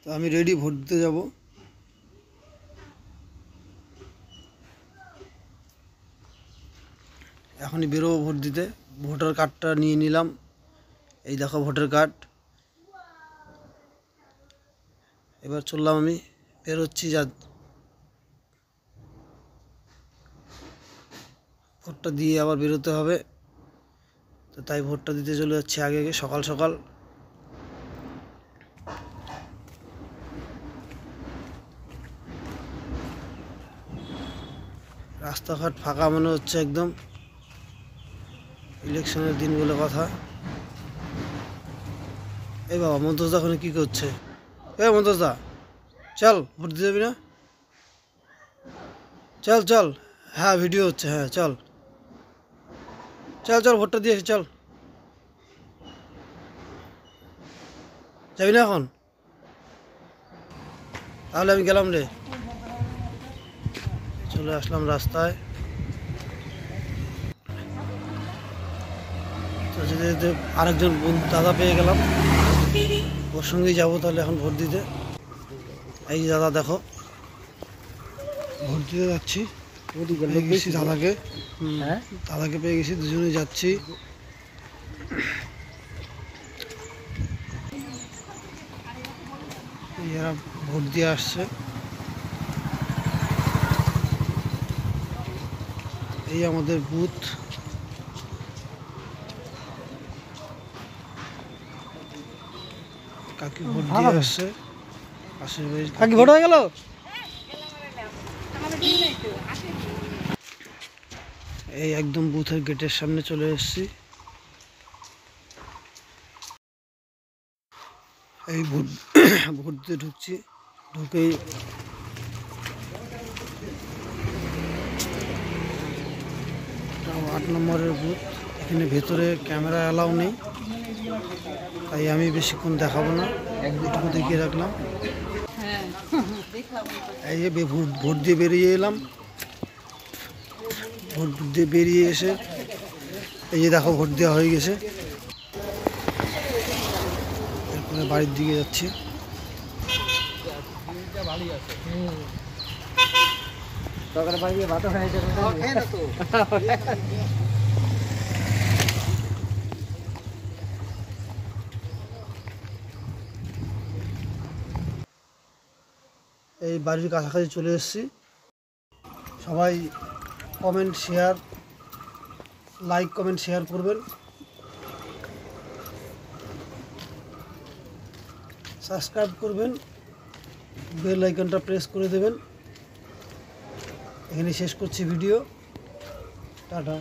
তো আমি ready vote দিতে যাব। এখনই বেরোবো ভোট দিতে। ভোটার কার্ডটা নিয়ে নিলাম। এই দেখো ভোটার কার্ড। এবার চললাম, আমি বেরোচ্ছি। ভোটটা দিয়ে আবার বেরোতে হবে, তো তাই ভোটটা দিতে চলে যাচ্ছি আগে আগে সকাল সকাল। রাস্তাঘাট ফাঁকা মনে হচ্ছে একদম, ইলেকশনের দিন বলে কথা। এই বাবা, মন্তোজদা ওখানে কী করছে? মন্তোজদা, চল ভোট দিতে যাবি না? চল চল, হ্যাঁ ভিডিও হচ্ছে, হ্যাঁ চল চল চল, ভোটটা দিয়ে আসি, চল। যাবি না এখন? তাহলে আমি গেলাম রে। চলে আসলাম রাস্তায়। তো যেতে যেতে আরেকজন দাদা পেয়ে গেলাম, ওর সঙ্গেই যাবো তাহলে এখন ভোট দিতে। এই দাদা দেখো, ভোট দিতে যাচ্ছি। পেয়ে গেছি দাদাকে, দাদাকে পেয়ে গেছি, দুজনে যাচ্ছি। এরা ভোট দিয়ে আসছে। এই আমাদের বুথ। কাকি ভোট দিয়ে আসছে। কাকি ভোট হয়ে গেল। এই একদম বুথের গেটের সামনে চলে এসেছি। এই ভোট ভোট দিতে ঢুকছি। ঢুকেই 8 নম্বরের বুথ। এখানে ভেতরে ক্যামেরা অ্যালাউ নেই, তাই আমি বেশিক্ষণ দেখাবো না, একটুকু দেখিয়ে রাখলাম। এই যে ভোট দিয়ে বেরিয়ে এলাম। ভোট দিয়ে বেরিয়ে এসে এই যে দেখো ভোট দেওয়া হয়ে গেছে। এরপরে বাড়ির দিকে যাচ্ছি। এই বাড়ির কাছাকাছি চলে এসেছি। সবাই comment share, like comment share করবেন, সাবস্ক্রাইব করবেন, বেল আইকনটা প্রেস করে দেবেন। এখানে শেষ করছি ভিডিও। টাটা।